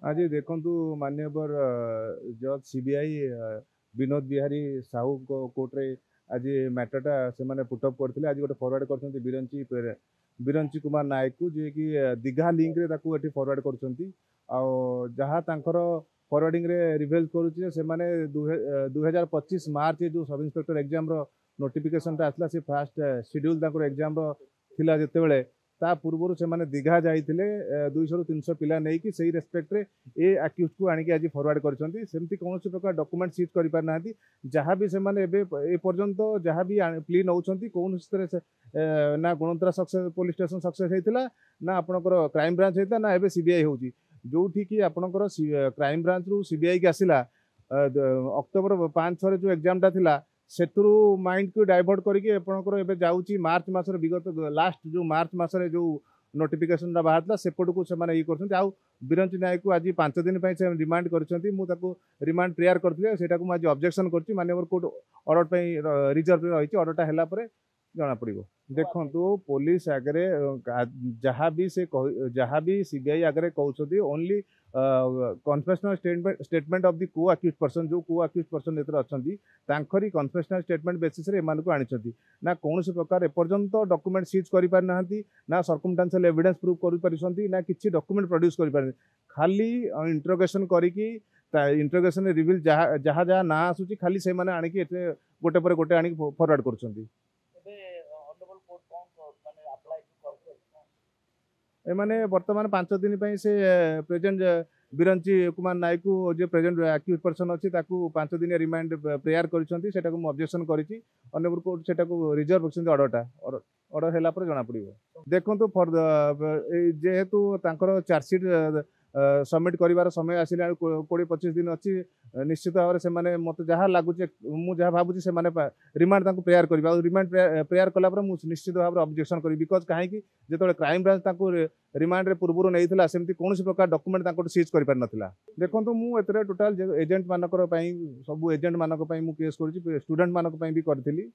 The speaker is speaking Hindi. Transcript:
आज देखु मान्यवर जज सीबीआई विनोद बिहारी साहू कोर्ट रे आज मैटरटा से पुटअप करते आज गोटे फरवर्ड कर बिरंची कुमार नायक को जी कि दीघा लिंक रे ताकू फरवर्ड कर फरवर्डिंग रे रिवेल करुचे से माने 2025 मार्च जो सब इंस्पेक्टर एग्जाम रो नोटिफिकेशन आसला से फास्ट शेड्यूल एग्जाम रो थिला जेतेबेले ता पूर्व से माने दीघा जाइए 200 ରୁ 300 पिला नहीं कि सही रेस्पेक्ट रे ए अक्यूज को आनिक आज फरवर्ड करछंती सेमती कौन प्रकार डॉक्यूमेंट सीज करि पार नांती जहाँ भी से माने ए पर्यंत जहाँ भी प्ली नौछंती कौन से ना गुणवत्ता सक्सेस पुलिस स्टेशन सक्सेस होता ना आपनकर क्राइम ब्रांच होता ना एबे सीबीआई होची जोठी कि आपनकर क्राइम ब्रांच रु सीबीआई के आसिला अक्टोबर 5 जो एग्जाम टा थिला सेतुरु माइंड को डाइवर्ट करके जाऊँगी मार्च मसर विगत लास्ट जो मार्च मसरे जो नोटिफिकेशन बाहर सेपट को ये कर बिरंची नायक को आज 5 दिन से रिमांड कर रिमांड प्रेयर करते आज ऑब्जेक्शन कर माननीय कोर्ट ऑर्डर रिजर्व रही ऑर्डरटा है जना पड़ देखो पुलिस आगे जहाँ भी सीबीआई आगे कहते only confessional statement of the को अक्यूज पर्सन जो को अक्यूज पर्सन अच्छा कन्फेशनल स्टेटमेंट बेसिस रे एमानकु आनिछंती ना कौन प्रकार एपर्यंत डॉक्यूमेंट सीज करि पार नाहंती ना सर्कमस्टेंशियल एविडेंस प्रूफ करि परिसंती ना किछि डॉक्यूमेंट प्रोड्यूस करि पार खाली इंटरोगेशन करिकी इंटरोगेशन रिवील जहाँ जहाँ ना आसुची खाली से माने आनिकी एते गोटे पर गोटे आनिकी फॉरवर्ड करछंती एमाने वर्तमान 5 दिन से प्रेजेंट बिरंची कुमार नायक को जो प्रेजेंट अक्यूज पर्सन अच्छी 5 दिन रिमांड प्रेयर कर ऑब्जेक्शन करी अन्य कोर्ट से रिजर्व रखते ऑर्डर है जना पड़ देखो फर जेहेतु चार्जसीट सबमिट कर समय आसिला 20-25 दिन अच्छी निश्चित भाव में मत जहाँ लगुचे मुझे भावुँ से रिमांड प्रेयर कर रिमांड प्रेयर कलापर मुझे निश्चित भाव में ऑब्जेक्शन करी बिकज कहीं जो क्राइम ब्रांच रिमांड पूर्व नहीं सेमती कौन प्रकार डॉक्यूमेंट सीज कर पार नथिला देखो मुझे टोटाल एजेंट मानक सब एजेंट मानक केस कर स्टूडेंट मानक भी करी।